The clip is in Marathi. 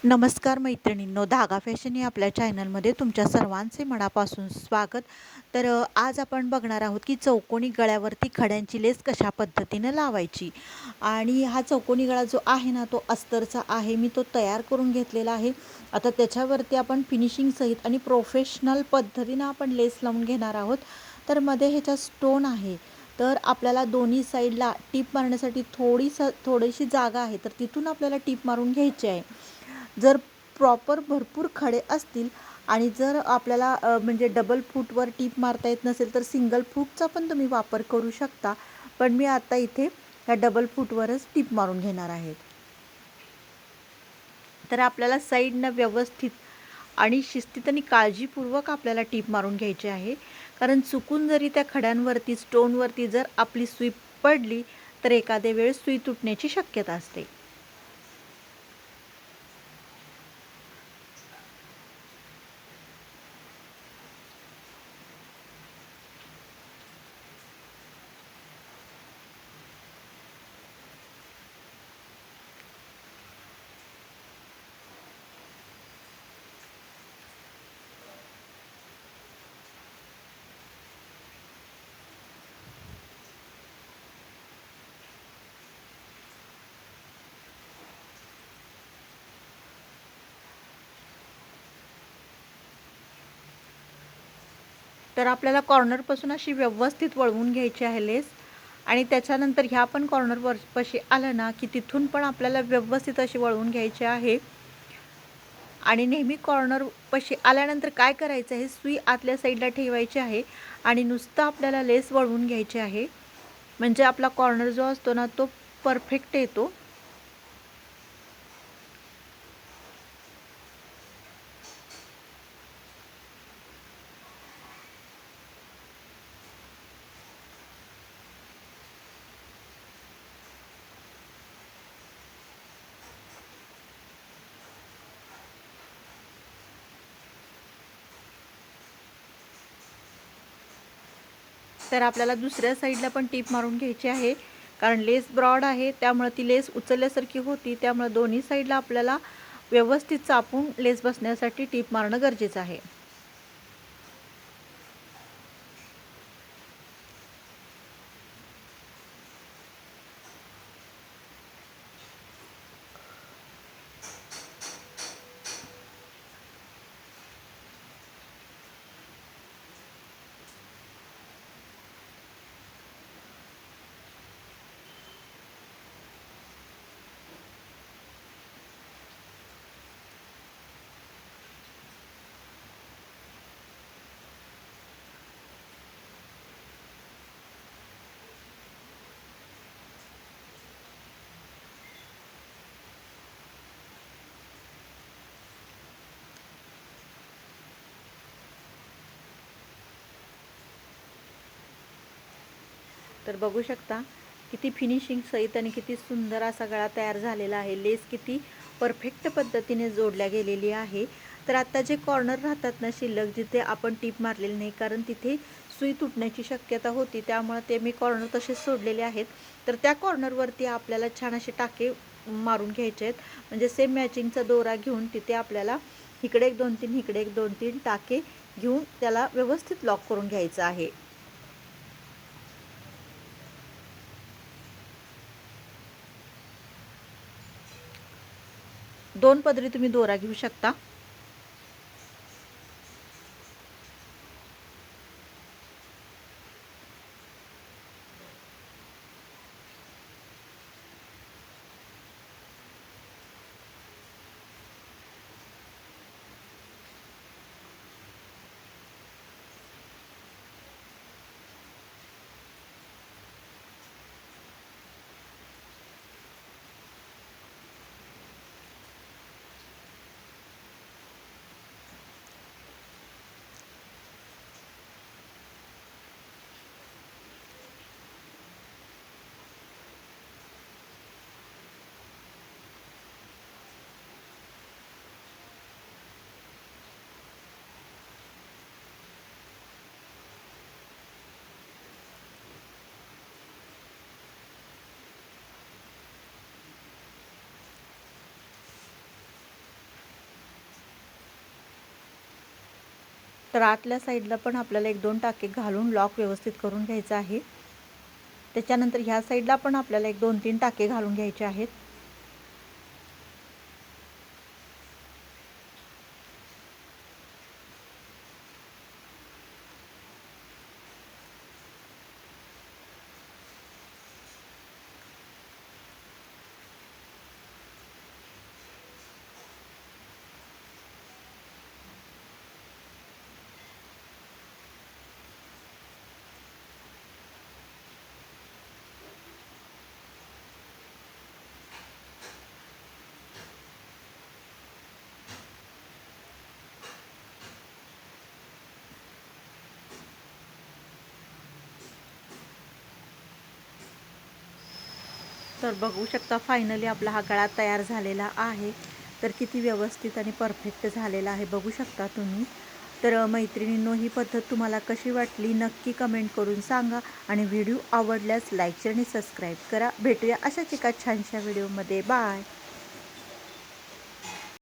नमस्कार मैत्रिणींनो, धागा फॅशन या आपल्या चॅनलमध्ये तुमच्या सर्वांचे मनापासून स्वागत. आज आपण बघणार आहोत की चौकोनी गळ्यावरती खड्यांची लेस कशा पद्धतीने लावायची. आणि हा चौकोनी गळा जो आहे ना, तो अस्तरचा आहे. मी तो तयार करून घेतलेला आहे. आता त्याच्यावरती आपण फिनिशिंग सहित आणि प्रोफेशनल पद्धतीनं आपण लेस लावून घेणार आहोत. तर मध्ये ह्याच्या स्टोन आहे. तर आपल्याला दोन्ही साईडला टीप मारण्यासाठी थोडीशी जागा आहे, तर तिथून आपल्याला टीप मारून घ्यायची आहे. जर प्रॉपर भरपूर खडे असतील आणि जर आपल्याला म्हणजे डबल फूटवर टीप मारता येत नसेल तर सिंगल फूटचा पण तुम्ही वापर करू शकता. पण मी आता इथे ह्या डबल फूटवरच टीप मारून घेणार आहे. तर आपल्याला साईडनं व्यवस्थित आणि शिस्तीत आणि काळजीपूर्वक आपल्याला टीप मारून घ्यायची आहे. कारण चुकून जरी त्या खड्यांवरती स्टोनवरती जर आपली सुई पडली तर एखाद्या वेळेस सुई तुटण्याची शक्यता असते. तर आपल्याला कॉर्नरपासून अशी व्यवस्थित वळवून घ्यायची आहे लेस. आणि त्याच्यानंतर ह्या पण कॉर्नरवर पाशी आलं ना की तिथून पण आपल्याला व्यवस्थित अशी वळवून घ्यायची आहे. आणि नेहमी कॉर्नर पाशी आल्यानंतर काय करायचं आहे, सुई आतल्या साईडला ठेवायची आहे आणि नुसतं आपल्याला लेस वळवून घ्यायची आहे. म्हणजे आपला कॉर्नर जो असतो ना तो परफेक्ट येतो. तर आपल्याला दुसऱ्या साईडला पण टीप मारून घ्यायची आहे. कारण लेस ब्रॉड आहे त्यामुळे ती लेस उचलल्यासारखी होती. त्यामुळे दोन्ही साईडला आपल्याला व्यवस्थित चापून लेस बसण्यासाठी टीप मारणं गरजेचं आहे. तर बघू शकता किती फिनिशिंग सहित आणि किती सुंदर असा गळा तयार झालेला आहे. लेस किती परफेक्ट पद्धतीने जोडल्या गेलेली आहे. तर आता जे कॉर्नर राहतात ना शिल्लक, जिथे आपण टीप मारलेली नाही कारण तिथे सुई तुटण्याची शक्यता होती, त्यामुळे ते मी कॉर्नर तसेच सोडलेले आहेत. तर त्या कॉर्नरवरती आपल्याला छान असे टाके मारून घ्यायचे आहेत. म्हणजे सेम मॅचिंगचा दोरा घेऊन तिथे आपल्याला इकडे एक 2-3 इकडे एक 2-3 टाके घेऊन त्याला व्यवस्थित लॉक करून घ्यायचं आहे. दोन पदरी तुम्ही दोरा घेऊ शकता. तर आतल्या साईडला पण आपल्याला 1-2 टाके घालून लॉक व्यवस्थित करून घ्यायचा आहे. त्याच्यानंतर ह्या साईडला पण आपल्याला 1-2-3 टाके घालून घ्यायचे आहेत. तर बघू शकता फायनली आपला हा गळा तयार झालेला आहे. तर किती व्यवस्थित आणि परफेक्ट झालेला आहे बघू शकता तुम्ही. तर मैत्रिणींनो, ही पद्धत तुम्हाला कशी वाटली नक्की कमेंट करून सांगा आणि व्हिडिओ आवडल्यास लाईक आणि सबस्क्राईब करा. भेटूया अशाच एका छानशा व्हिडिओमध्ये. बाय.